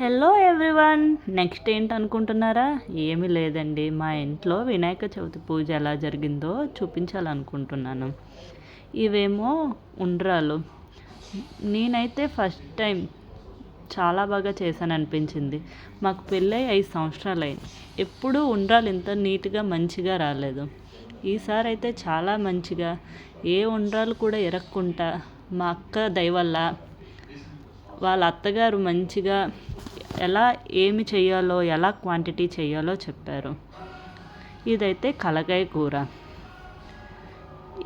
Hello everyone. Next ఏంటనుకుంటున్నారా? ఏమీ లేదండి, మా ఇంట్లో వినాయక చవితి పూజ ఎలా జరిగిందో చూపించాలనుకుంటున్నాను. ఇవేమో ఉండ్రాలు. నేనైతే ఫస్ట్ టైం చాలా బాగా చేశాను అనిపించింది. మాకు పెళ్ళై 5 సంవత్సరాలు అయింది. ఎప్పుడూ ఉండ్రాలు ఇంత నీట్గా మంచిగా రాలేదు. ఈసారి అయితే చాలా మంచిగా, ఏ ఉండ్రాలు కూడా ఇరక్కుండా మా అక్క దయ వల్ల వాళ్ళ అత్తగారు మంచిగా ఎలా ఏమి చేయాలో, ఎలా క్వాంటిటీ చేయాలో చెప్పారు. ఇదైతే కలగాయ కూర.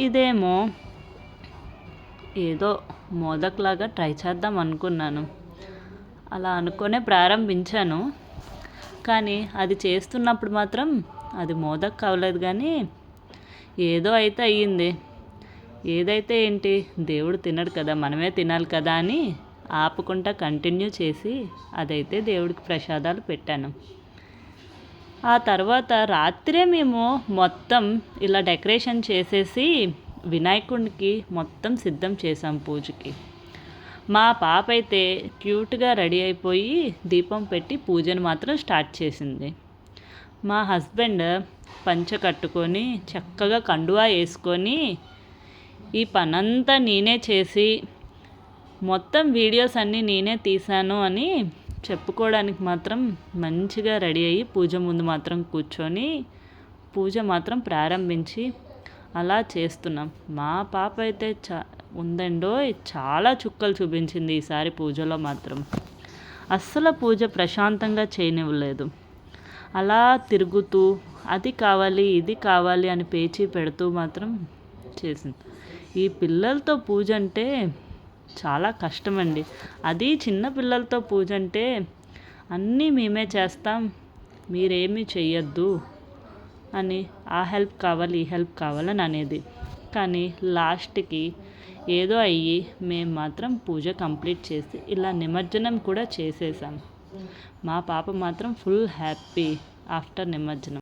ఇదేమో ఏదో మోదక్లాగా ట్రై చేద్దాం అనుకున్నాను. అలా అనుకునే ప్రారంభించాను. కానీ అది చేస్తున్నప్పుడు మాత్రం అది మోదక్ అవ్వలేదు, కానీ ఏదో అయితే అయ్యింది. ఏదైతే ఏంటి, దేవుడు తినడు కదా, మనమే తినాలి కదా అని ఆపకుండా కంటిన్యూ చేసి అదైతే దేవుడికి ప్రసాదాలు పెట్టాను. ఆ తర్వాత రాత్రే మేము మొత్తం ఇలా డెకరేషన్ చేసేసి వినాయకుడికి మొత్తం సిద్ధం చేసాం పూజకి. మా పాప అయితే క్యూట్గా రెడీ అయిపోయి దీపం పెట్టి పూజను మాత్రం స్టార్ట్ చేసింది. మా హస్బెండ్ పంచ కట్టుకొని చక్కగా కండువా వేసుకొని ఈ పనంతా నేనే చేసి మొత్తం వీడియోస్ అన్నీ నేనే తీశాను అని చెప్పుకోవడానికి మాత్రం మంచిగా రెడీ అయ్యి పూజ ముందు మాత్రం కూర్చొని పూజ మాత్రం ప్రారంభించి అలా చేస్తున్నాం. మా పాప అయితే ఉందండో చాలా చుక్కలు చూపించింది ఈసారి పూజలో మాత్రం. అస్సలు పూజ ప్రశాంతంగా చేయనివ్వలేదు. అలా తిరుగుతూ అది కావాలి ఇది కావాలి అని పేచీ పెడుతూ మాత్రం చేసింది. ఈ పిల్లలతో పూజ అంటే చాలా కష్టమండి. అది చిన్న పిల్లలతో పూజ అంటే అన్నీ మేమే చేస్తాం, మీరేమీ చెయ్యొద్దు అని ఆ హెల్ప్ కావాలి ఈ హెల్ప్ కావాలని అనేది. కానీ లాస్ట్కి ఏదో అయ్యి మేము మాత్రం పూజ కంప్లీట్ చేసి ఇలా నిమజ్జనం కూడా చేసేసాం. మా పాప మాత్రం ఫుల్ హ్యాపీ ఆఫ్టర్ నిమజ్జనం.